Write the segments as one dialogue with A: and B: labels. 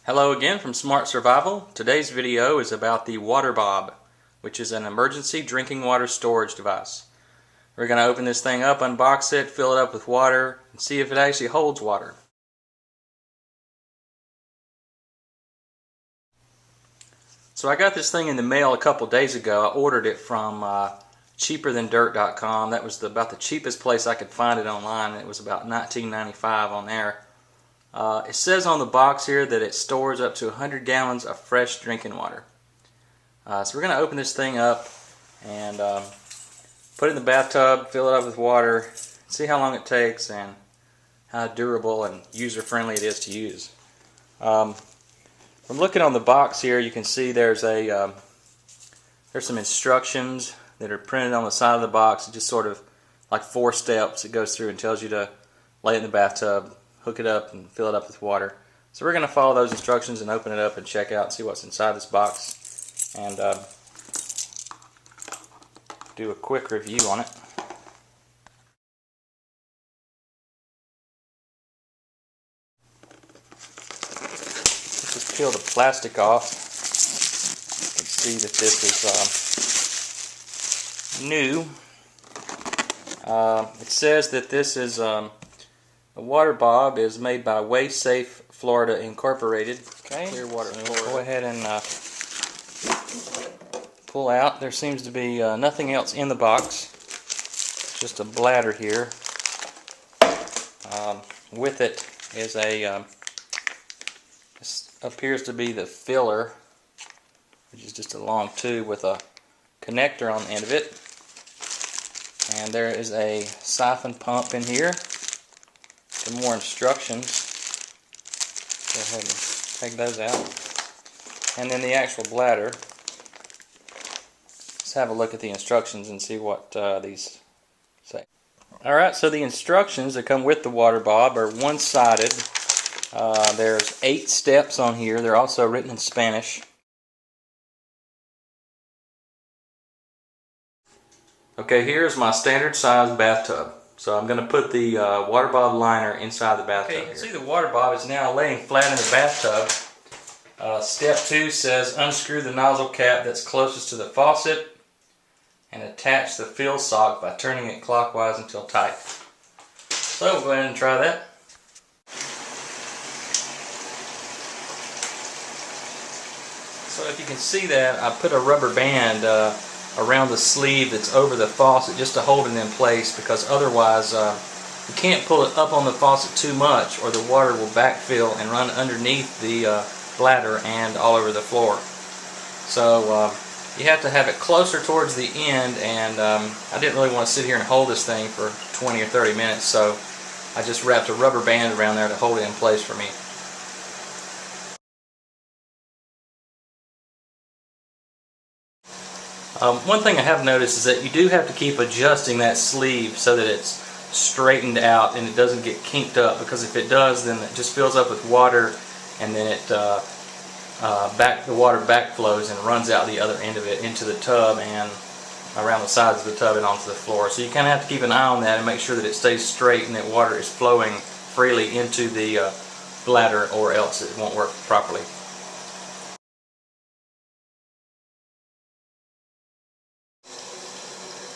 A: Hello again from Smart Survival. Today's video is about the WaterBOB, which is an emergency drinking water storage device. We're going to open this thing up, unbox it, fill it up with water, and see if it actually holds water. So I got this thing in the mail a couple days ago. I ordered it from cheaperthandirt.com. That was about the cheapest place I could find it online. It was about $19.95 on there. It says on the box here that it stores up to 100 gallons of fresh drinking water. So we're going to open this thing up and put it in the bathtub, fill it up with water, see how long it takes and how durable and user-friendly it is to use. From looking on the box here, you can see there's some instructions that are printed on the side of the box. It's just sort of like 4 steps it goes through and tells you to lay it in the bathtub, hook it up and fill it up with water. So we're going to follow those instructions and open it up and check out and see what's inside this box and do a quick review on it. Let's just peel the plastic off. You can see that this is new. It says that this is the WaterBOB is made by Safe Florida Incorporated. Okay, clear water. We'll go ahead and pull out. There seems to be nothing else in the box. Just a bladder here. With it is this appears to be the filler, which is just a long tube with a connector on the end of it. And there is a siphon pump in here. Some more instructions. Go ahead and take those out. And then the actual bladder. Let's have a look at the instructions and see what these say. Alright, so the instructions that come with the WaterBOB are one-sided. There's 8 steps on here. They're also written in Spanish. Okay, here's my standard size bathtub. So I'm going to put the WaterBOB liner inside the bathtub. Okay, you can see the WaterBOB is now laying flat in the bathtub. Step 2 says unscrew the nozzle cap that's closest to the faucet and attach the fill sock by turning it clockwise until tight. So we'll go ahead and try that. So if you can see that, I put a rubber band around the sleeve that's over the faucet just to hold it in place, because otherwise you can't pull it up on the faucet too much or the water will backfill and run underneath the bladder and all over the floor. So you have to have it closer towards the end, and I didn't really want to sit here and hold this thing for 20 or 30 minutes, so I just wrapped a rubber band around there to hold it in place for me. One thing I have noticed is that you do have to keep adjusting that sleeve so that it's straightened out and it doesn't get kinked up, because if it does, then it just fills up with water and then it the water backflows and runs out the other end of it into the tub and around the sides of the tub and onto the floor. So you kind of have to keep an eye on that and make sure that it stays straight and that water is flowing freely into the bladder, or else it won't work properly.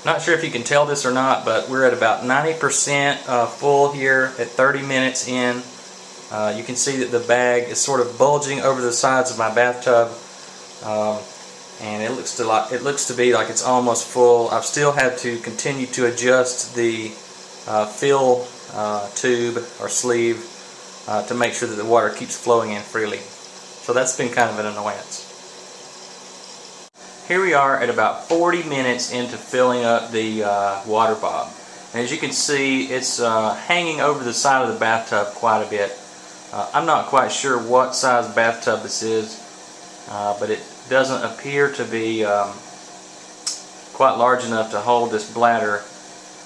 A: Not sure if you can tell this or not, but we're at about 90% full here at 30 minutes in. You can see that the bag is sort of bulging over the sides of my bathtub, and it looks to be like it's almost full. I've still had to continue to adjust the fill tube or sleeve to make sure that the water keeps flowing in freely. So that's been kind of an annoyance. Here we are at about 40 minutes into filling up the WaterBOB. And as you can see, it's hanging over the side of the bathtub quite a bit. I'm not quite sure what size bathtub this is, but it doesn't appear to be quite large enough to hold this bladder.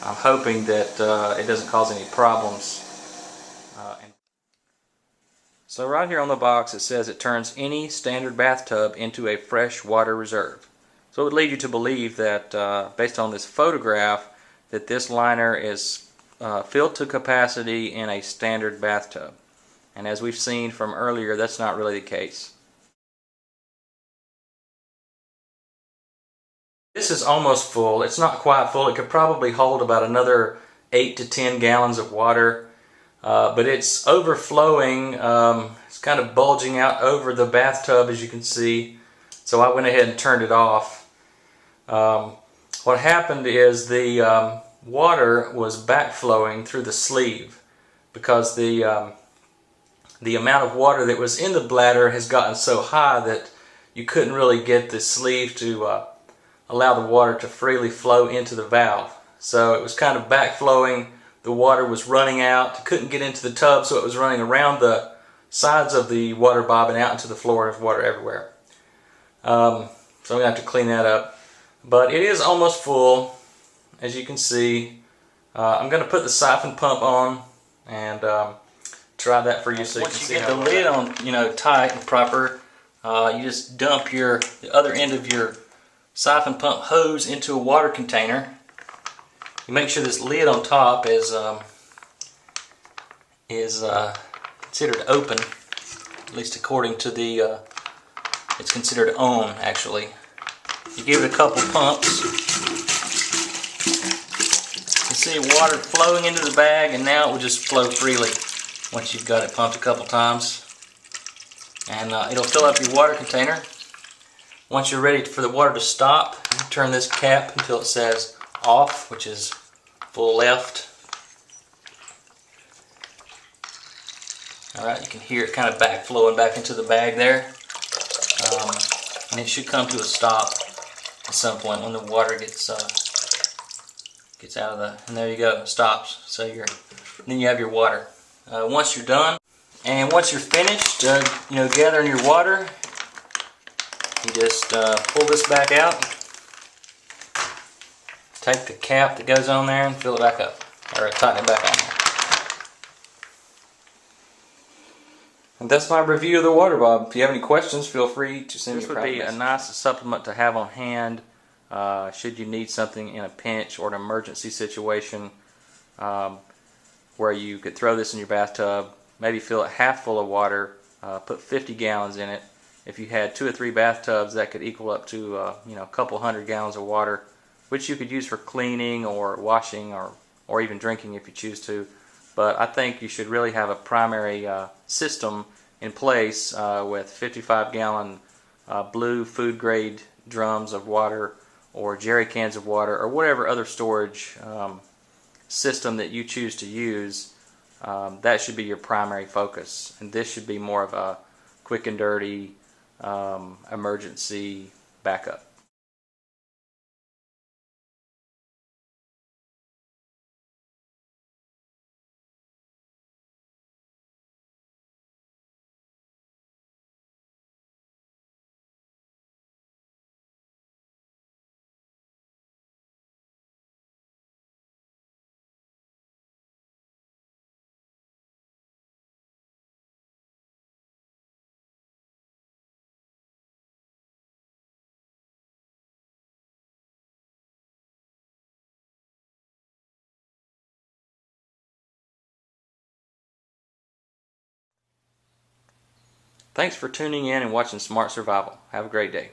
A: I'm hoping that it doesn't cause any problems. So right here on the box it says it turns any standard bathtub into a fresh water reserve. So it would lead you to believe that based on this photograph that this liner is filled to capacity in a standard bathtub. And as we've seen from earlier, that's not really the case. This is almost full. It's not quite full. It could probably hold about another 8 to 10 gallons of water, but it's overflowing. It's kind of bulging out over the bathtub, as you can see. So I went ahead and turned it off. What happened is the water was backflowing through the sleeve because the amount of water that was in the bladder has gotten so high that you couldn't really get the sleeve to allow the water to freely flow into the valve. So it was kind of backflowing. The water was running out. Couldn't get into the tub, so it was running around the sides of the WaterBOB and out into the floor. There's water everywhere. So I'm going to have to clean that up. But it is almost full, as you can see. I'm going to put the siphon pump on and try that for you so you can see how. Once you get the lid on, tight and proper, you just dump the other end of your siphon pump hose into a water container. You make sure this lid on top is considered open, at least according to the. It's considered on, actually. You give it a couple pumps. You see water flowing into the bag, and now it will just flow freely once you've got it pumped a couple times. And it'll fill up your water container. Once you're ready for the water to stop, you turn this cap until it says off, which is full left. Alright, you can hear it kind of backflowing back into the bag there. And it should come to a stop at some point when the water gets out of the, and there you go, it stops. So then you have your water. Once you're done, and once you're finished, gathering your water, you just pull this back out, take the cap that goes on there and fill it back up, or tighten it back on there. And that's my review of the WaterBOB. If you have any questions, feel free to send me a private message. This would be a nice supplement to have on hand should you need something in a pinch or an emergency situation where you could throw this in your bathtub, maybe fill it half full of water, put 50 gallons in it. If you had 2 or 3 bathtubs, that could equal up to a couple hundred gallons of water, which you could use for cleaning or washing or even drinking if you choose to. But I think you should really have a primary system in place with 55-gallon blue food grade drums of water or jerry cans of water or whatever other storage system that you choose to use. That should be your primary focus, and this should be more of a quick and dirty emergency backup. Thanks for tuning in and watching Smart Survival. Have a great day.